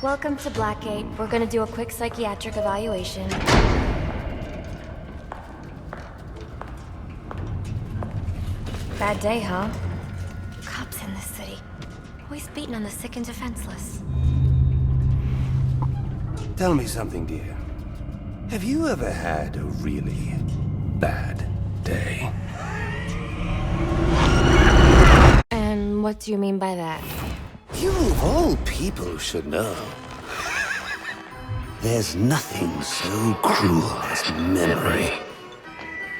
Welcome to Blackgate. We're gonna do a quick psychiatric evaluation. Bad day, huh? Cops in this city. Always beating on the sick and defenseless. Tell me something, dear. Have you ever had a really bad day? And what do you mean by that? You of all people should know. There's nothing so cruel as memory.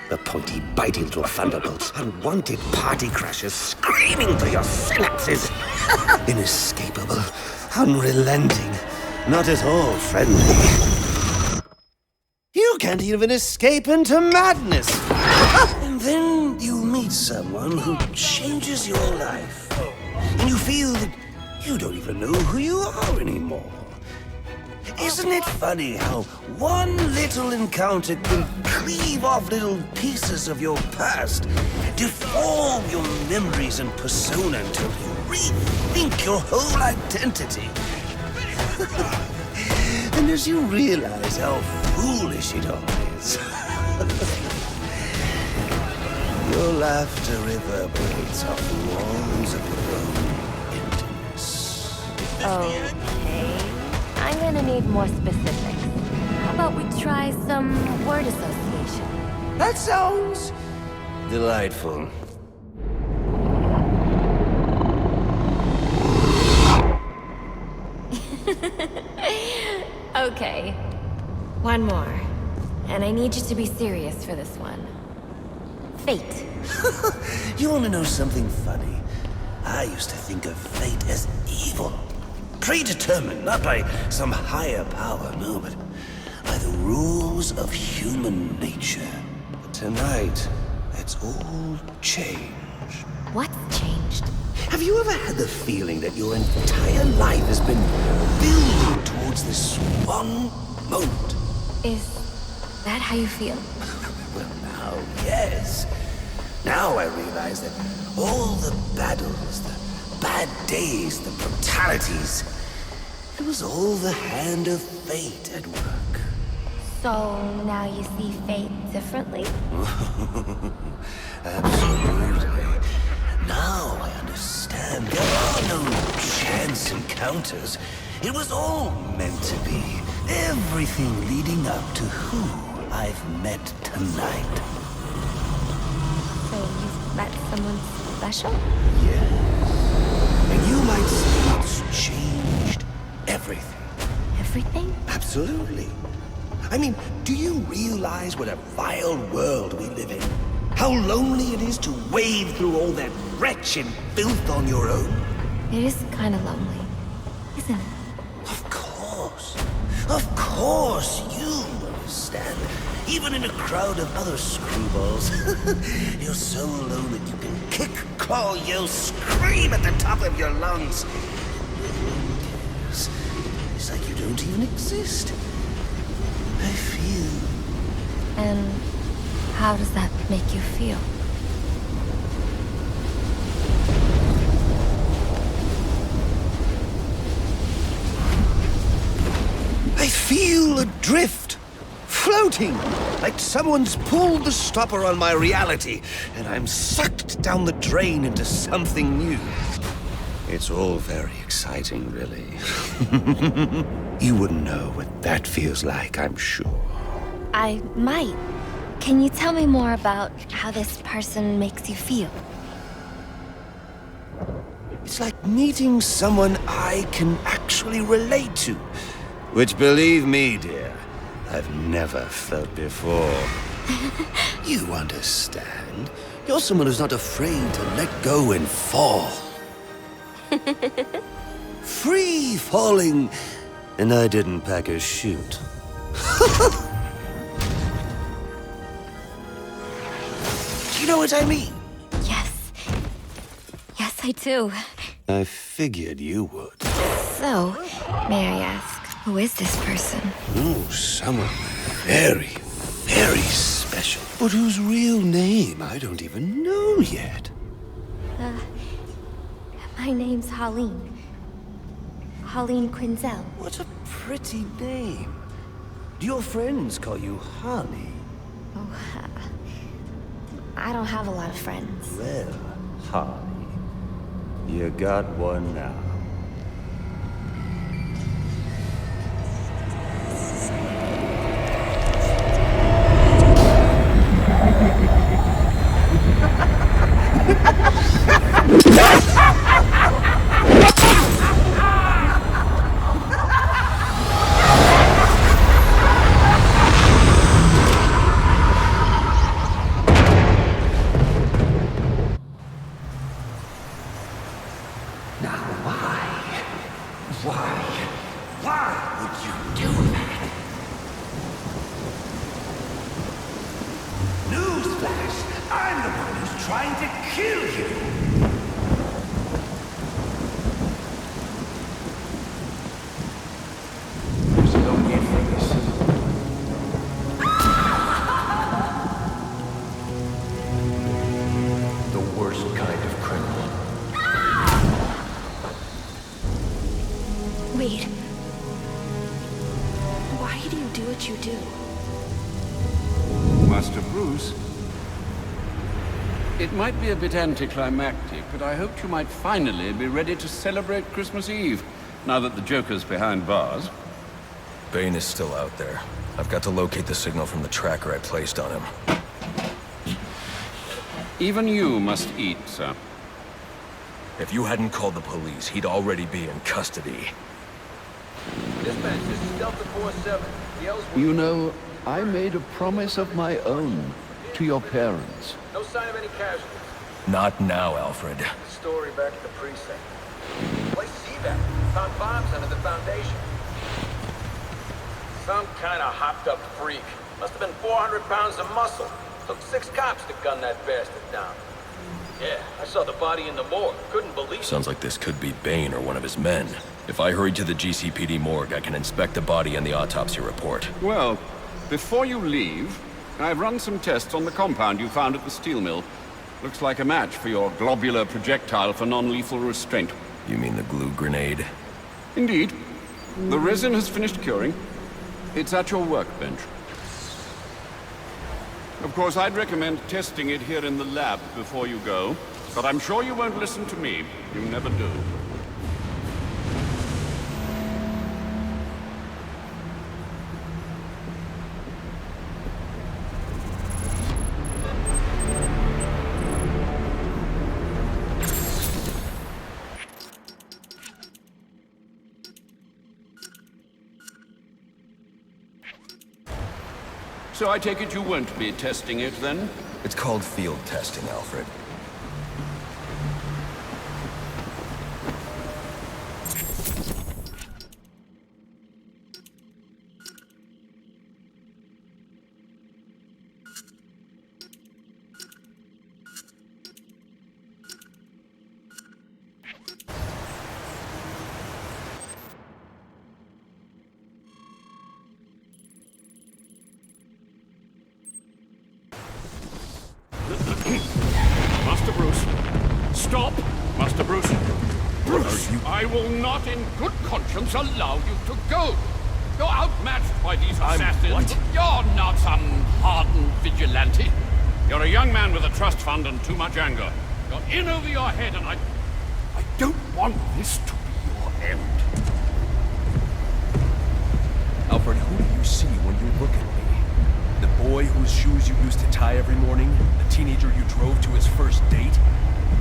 The pointy biting through thunderbolts, unwanted party crashers screaming through your synapses. Inescapable, unrelenting, not at all friendly. You can't even escape into madness. And then you meet someone who changes your life. And you feel that you don't even know who you are anymore. Isn't it funny how one little encounter can cleave off little pieces of your past, deform your memories and persona until you rethink your whole identity? And as you realize how foolish it all is, your laughter reverberates off the walls of your own emptiness. Okay. I'm gonna need more specifics. How about we try some word association? That sounds delightful. Okay. One more. And I need you to be serious for this one. Fate. You want to know something funny? I used to think of fate as evil. Predetermined, not by some higher power, no, but by the rules of human nature. But tonight, that's all changed. What's changed? Have you ever had the feeling that your entire life has been building towards this one moment? Is that how you feel? Well, now, yes. Now I realize that all the battles, the bad days, the brutalities, it was all the hand of fate at work. So now you see fate differently? Absolutely. Now I understand. There are no chance encounters. It was all meant to be. Everything leading up to who I've met tonight. So you've met someone special? Yes. And you might say it's changed everything. Everything? Absolutely. I mean, do you realize what a vile world we live in? How lonely it is to wade through all that wretched filth on your own? It is kind of lonely, isn't it? Of course. Of course, you understand. Even in a crowd of other screwballs, you're so alone that you can kick, claw, yell, scream at the top of your lungs. It's like you don't even exist. I feel. And how does that make you feel? I feel adrift, floating, like someone's pulled the stopper on my reality, and I'm sucked down the drain into something new. It's all very exciting, really. You wouldn't know what that feels like, I'm sure. I might. Can you tell me more about how this person makes you feel? It's like meeting someone I can actually relate to. Which, believe me, dear, I've never felt before. You understand? You're someone who's not afraid to let go and fall. Free falling, and I didn't pack a chute. Do you know what I mean? Yes. Yes, I do. I figured you would. So, may I ask, who is this person? Oh, someone very, very special. But whose real name I don't even know yet. My name's Harleen. Holleen Quinzel. What a pretty name. Do your friends call you Holly? Oh, I don't have a lot of friends. Well, Holly, you got one now. Why would you do that? Newsflash! I'm the one who's trying to kill you! There's no need for this. The worst kind of criminal. Wait. Why do you do what you do? Master Bruce, it might be a bit anticlimactic, but I hoped you might finally be ready to celebrate Christmas Eve, now that the Joker's behind bars. Bane is still out there. I've got to locate the signal from the tracker I placed on him. Even you must eat, sir. If you hadn't called the police, he'd already be in custody. Dispatch, this is Delta 47. You know, I made a promise of my own to your parents. No sign of any casualties. Not now, Alfred. Story back at the precinct. Place evac. Found bombs under the foundation. Some kind of hopped-up freak. Must have been 400 pounds of muscle. Took 6 cops to gun that bastard down. Yeah, I saw the body in the morgue. Couldn't believe it. Sounds like this could be Bane or one of his men. If I hurry to the GCPD morgue, I can inspect the body and the autopsy report. Well, before you leave, I've run some tests on the compound you found at the steel mill. Looks like a match for your globular projectile for non-lethal restraint. You mean the glue grenade? Indeed. The resin has finished curing. It's at your workbench. Of course, I'd recommend testing it here in the lab before you go, but I'm sure you won't listen to me. You never do. So I take it you won't be testing it, then? It's called field testing, Alfred. Master Bruce. Stop! Master Bruce. Bruce, I will not in good conscience allow you to go. You're outmatched by these assassins. What? You're not some hardened vigilante. You're a young man with a trust fund and too much anger. You're in over your head, and I don't want this to be your end. Alfred, who do you see when you look at me? The boy whose shoes you used to tie every morning? The teenager you drove to his first date?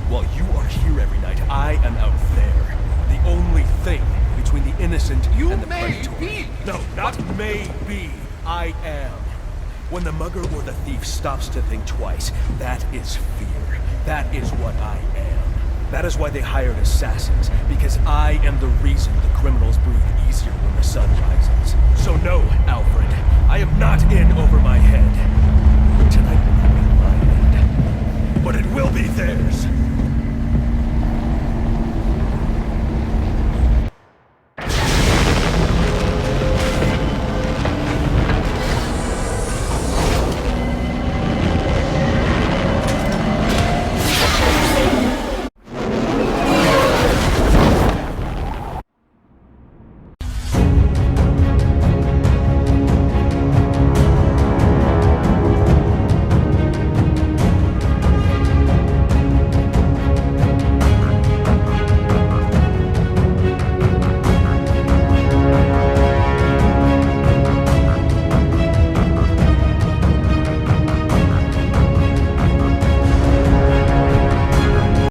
While you are here every night, I am out there. The only thing between the innocent and the predator. Be. No, not maybe. I am. When the mugger or the thief stops to think twice, that is fear. That is what I am. That is why they hired assassins, because I am the reason the criminals breathe easier when the sun rises. So no, Alfred, I am not in over my head. Tonight will not be my end, but it will be theirs.